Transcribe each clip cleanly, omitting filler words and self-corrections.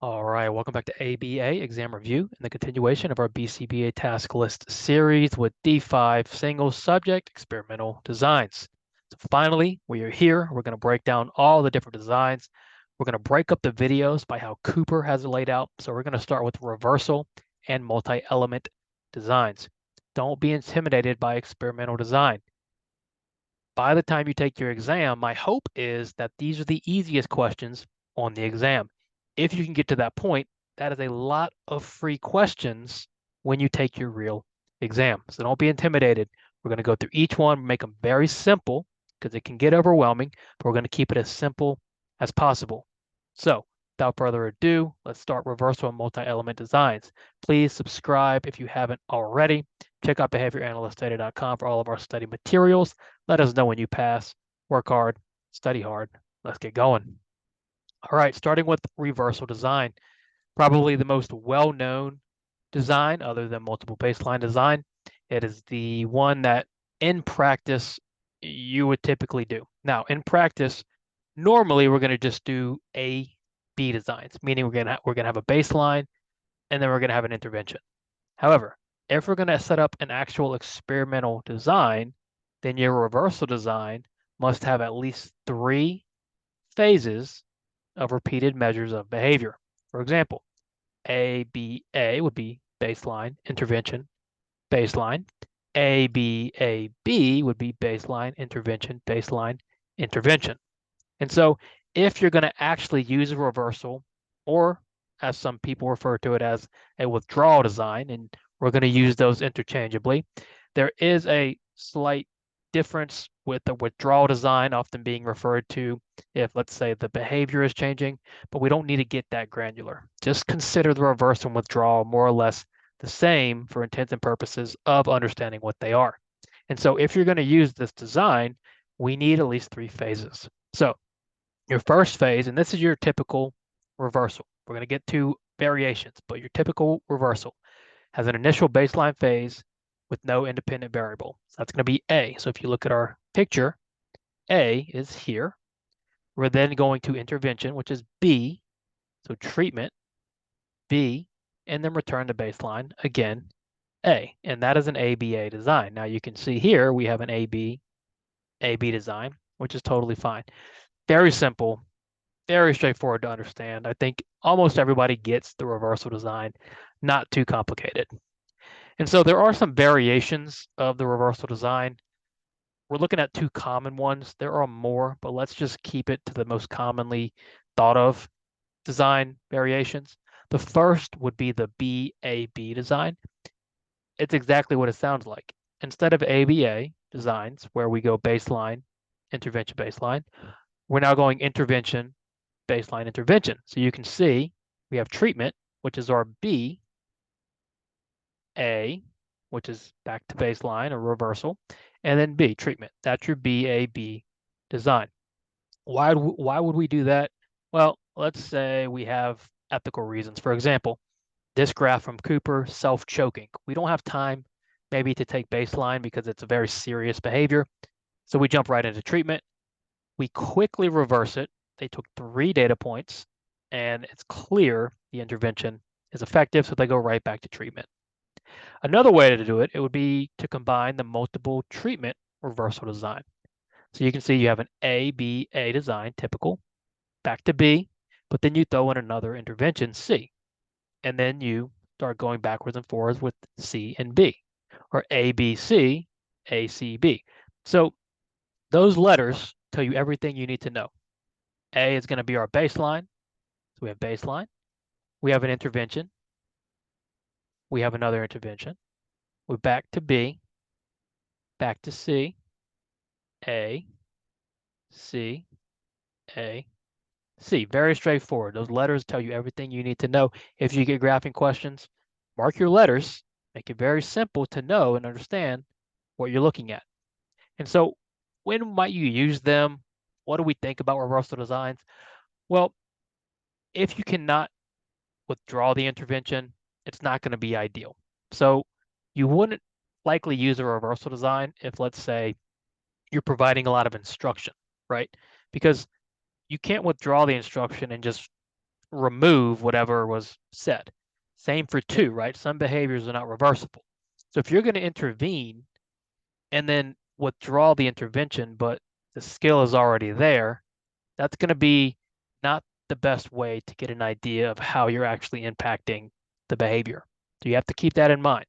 All right, welcome back to ABA Exam Review and the continuation of our BCBA task list series with D5 single subject experimental designs. So finally, we are here. We're going to break down all the different designs. We're going to break up the videos by how Cooper has it laid out. So we're going to start with reversal and multi-element designs. Don't be intimidated by experimental design. By the time you take your exam, my hope is that these are the easiest questions on the exam. If you can get to that point, that is a lot of free questions when you take your real exam. So don't be intimidated. We're going to go through each one, make them very simple because it can get overwhelming, but we're going to keep it as simple as possible. So without further ado, let's start reversal and multi-element designs. Please subscribe if you haven't already. Check out behavioranalystdata.com for all of our study materials. Let us know when you pass. Work hard, study hard. Let's get going. All right, starting with reversal design, probably the most well-known design other than multiple baseline design. It is the one that in practice you would typically do. Now, in practice, normally we're going to just do A, B designs, meaning we're going to have a baseline and then we're going to have an intervention. However, if we're going to set up an actual experimental design, then your reversal design must have at least 3 phases of repeated measures of behavior. For example, ABA would be baseline, intervention, baseline. ABAB would be baseline, intervention, baseline, intervention. And so if you're going to actually use a reversal, or as some people refer to it as a withdrawal design, and we're going to use those interchangeably, there is a slight difference with the withdrawal design often being referred to if, let's say, the behavior is changing, but we don't need to get that granular. Just consider the reversal and withdrawal more or less the same for intents and purposes of understanding what they are. And so if you're going to use this design, we need at least 3 phases. So your first phase, and this is your typical reversal. We're going to get to variations, but your typical reversal has an initial baseline phase with no independent variable. So that's going to be A. So if you look at our picture, A is here. We're then going to intervention, which is B. So treatment, B, and then return to baseline, again, A. And that is an ABA design. Now you can see here we have an AB design, which is totally fine. Very simple, very straightforward to understand. I think almost everybody gets the reversal design, not too complicated. And so there are some variations of the reversal design. We're looking at 2 common ones. There are more, but let's just keep it to the most commonly thought of design variations. The first would be the BAB design. It's exactly what it sounds like. Instead of ABA designs, where we go baseline, intervention, baseline, we're now going intervention, baseline, intervention. So you can see we have treatment, which is our B, A, which is back to baseline or reversal, and then B, treatment. That's your BAB design. Why would we do that? Well, let's say we have ethical reasons. For example, this graph from Cooper, self-choking. We don't have time maybe to take baseline because it's a very serious behavior. So we jump right into treatment. We quickly reverse it. They took 3 data points and it's clear the intervention is effective, so they go right back to treatment. Another way to do it, it would be to combine the multiple treatment reversal design. So you can see you have an ABA design, typical, back to B, but then you throw in another intervention, C, and then you start going backwards and forwards with C and B, or ABC, ACB. So those letters tell you everything you need to know. A is going to be our baseline. So we have baseline. We have an intervention. We have another intervention. We're back to B, back to C, A, C, A, C. Very straightforward. Those letters tell you everything you need to know. If you get graphing questions, mark your letters, make it very simple to know and understand what you're looking at. And so when might you use them? What do we think about reversal designs? Well, if you cannot withdraw the intervention, it's not going to be ideal. So you wouldn't likely use a reversal design if, let's say, you're providing a lot of instruction, right? Because you can't withdraw the instruction and just remove whatever was said. Same for 2, right? Some behaviors are not reversible. So if you're going to intervene and then withdraw the intervention, but the skill is already there, that's going to be not the best way to get an idea of how you're actually impacting the behavior. So you have to keep that in mind.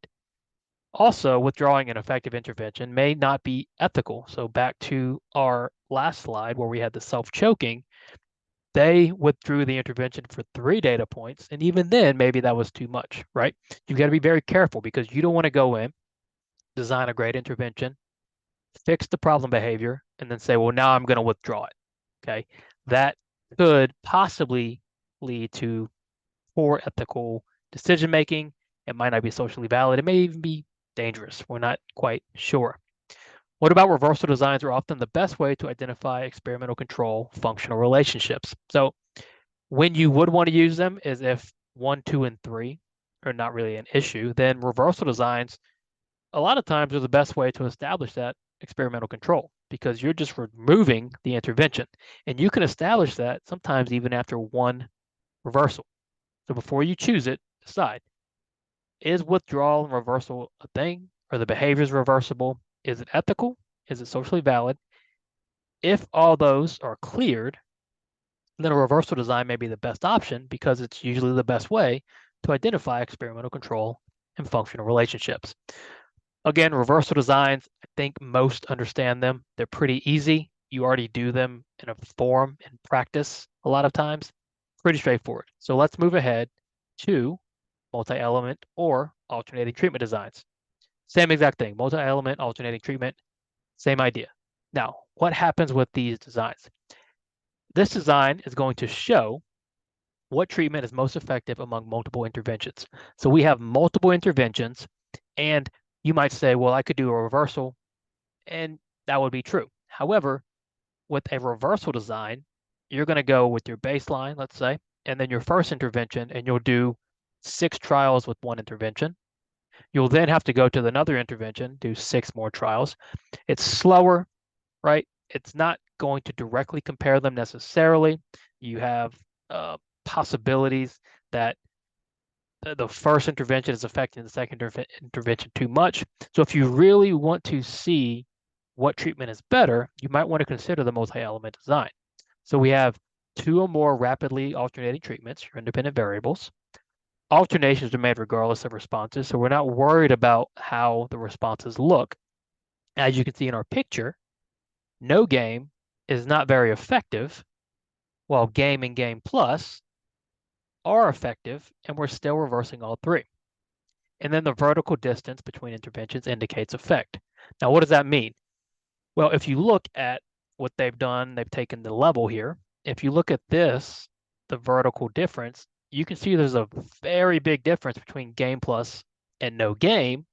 Also, withdrawing an effective intervention may not be ethical. So back to our last slide where we had the self-choking, they withdrew the intervention for 3 data points, and even then, maybe that was too much, right? You've got to be very careful because you don't want to go in, design a great intervention, fix the problem behavior, and then say, well, now I'm going to withdraw it, okay? That could possibly lead to poor ethical decision making. It might not be socially valid. It may even be dangerous. We're not quite sure. What about reversal designs are often the best way to identify experimental control functional relationships. So when you would want to use them is if 1, 2, and 3 are not really an issue, then reversal designs a lot of times are the best way to establish that experimental control because you're just removing the intervention. And you can establish that sometimes even after 1 reversal. So before you choose it, decide, is withdrawal and reversal a thing? Are the behaviors reversible? Is it ethical? Is it socially valid? If all those are cleared, then a reversal design may be the best option because it's usually the best way to identify experimental control and functional relationships. Again, reversal designs, I think most understand them. They're pretty easy. You already do them in a form and practice a lot of times. Pretty straightforward. So let's move ahead to multi-element or alternating treatment designs. Same exact thing, multi-element, alternating treatment, same idea. Now, what happens with these designs? This design is going to show what treatment is most effective among multiple interventions. So we have multiple interventions, and you might say, well, I could do a reversal, and that would be true. However, with a reversal design, you're going to go with your baseline, let's say, and then your first intervention, and you'll do 6 trials with 1 intervention. You'll then have to go to another intervention, do 6 more trials. It's slower, right? It's not going to directly compare them necessarily. You have possibilities that the first intervention is affecting the second intervention too much. So if you really want to see what treatment is better, you might want to consider the multi-element design. So we have 2 or more rapidly alternating treatments, your independent variables. Alternations are made regardless of responses, so we're not worried about how the responses look. As you can see in our picture, no game is not very effective, while game and game plus are effective, and we're still reversing all 3. And then the vertical distance between interventions indicates effect. Now, what does that mean? Well, if you look at what they've done, they've taken the level here. If you look at this, the vertical difference, you can see there's a very big difference between game plus and no game,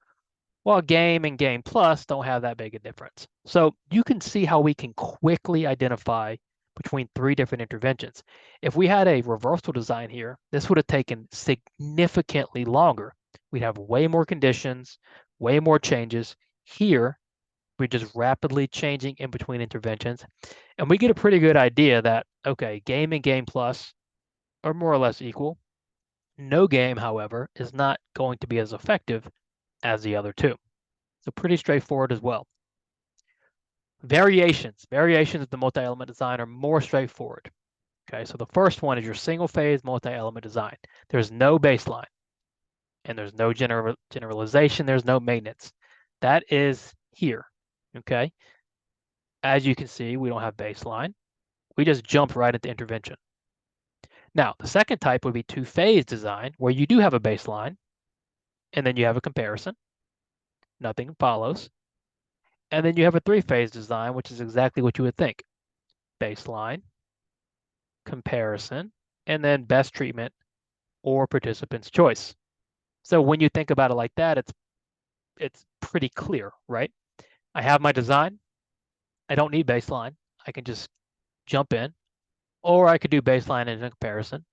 while game and game plus don't have that big a difference. So you can see how we can quickly identify between 3 different interventions. If we had a reversal design here, this would have taken significantly longer. We'd have way more conditions, way more changes. Here, we're just rapidly changing in between interventions. And we get a pretty good idea that, okay, game and game plus are more or less equal. No game, however, is not going to be as effective as the other 2. So pretty straightforward as well. Variations of the multi-element design are more straightforward. Okay, so the first one is your single-phase multi-element design. There's no baseline, and there's no generalization, there's no maintenance. That is here, okay? As you can see, we don't have baseline. We just jump right into intervention. Now, the second type would be 2-phase design, where you do have a baseline, and then you have a comparison. Nothing follows. And then you have a 3-phase design, which is exactly what you would think. Baseline, comparison, and then best treatment or participant's choice. So when you think about it like that, it's pretty clear, right? I have my design. I don't need baseline. I can just jump in, or I could do baseline and comparison,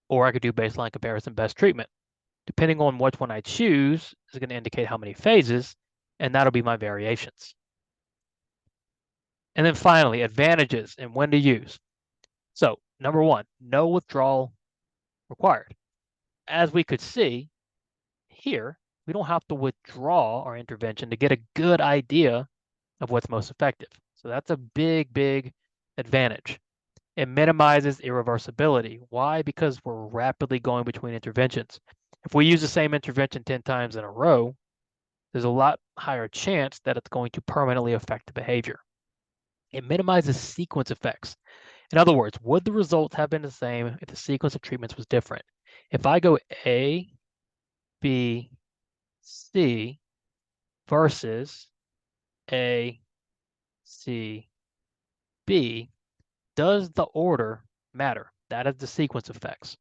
or I could do baseline, comparison, best treatment. Depending on which one I choose is going to indicate how many phases, and that'll be my variations. And then finally, advantages and when to use. So number 1, no withdrawal required. As we could see here, we don't have to withdraw our intervention to get a good idea of what's most effective. So that's a big, big advantage. It minimizes irreversibility. Why? Because we're rapidly going between interventions. If we use the same intervention 10 times in a row, there's a lot higher chance that it's going to permanently affect the behavior. It minimizes sequence effects. In other words, would the results have been the same if the sequence of treatments was different? If I go A, B, C versus A, C, B, does the order matter? That is the sequence effects.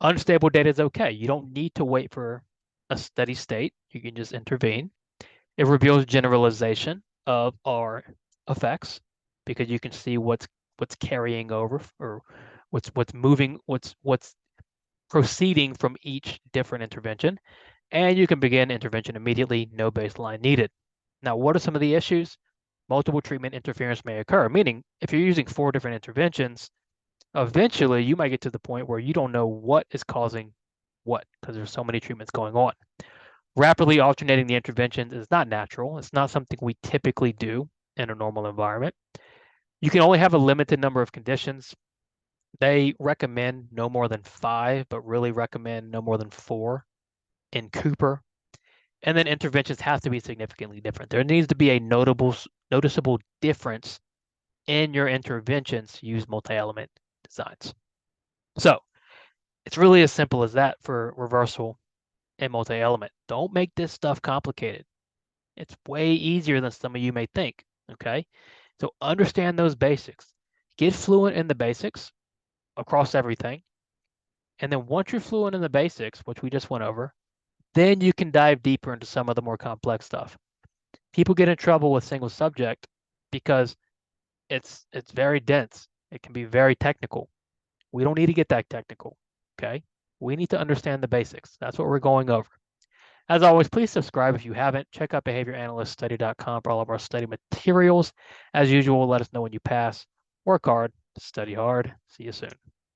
Unstable data is okay. You don't need to wait for a steady state. You can just intervene. It reveals generalization of our effects because you can see what's carrying over or what's moving, what's proceeding from each different intervention. And you can begin intervention immediately, no baseline needed. Now, what are some of the issues? Multiple treatment interference may occur, meaning if you're using 4 different interventions, eventually you might get to the point where you don't know what is causing what because there's so many treatments going on. Rapidly alternating the interventions is not natural. It's not something we typically do in a normal environment. You can only have a limited number of conditions. They recommend no more than 5, but really recommend no more than 4 in Cooper. And then interventions have to be significantly different. There needs to be a noticeable difference in your interventions to use multi-element designs. So it's really as simple as that for reversal and multi-element. Don't make this stuff complicated. It's way easier than some of you may think, okay? So understand those basics. Get fluent in the basics across everything. And then once you're fluent in the basics, which we just went over, then you can dive deeper into some of the more complex stuff. People get in trouble with single subject because it's very dense. It can be very technical. We don't need to get that technical, okay? We need to understand the basics. That's what we're going over. As always, please subscribe if you haven't. Check out behavioranalyststudy.com for all of our study materials. As usual, let us know when you pass. Work hard, study hard. See you soon.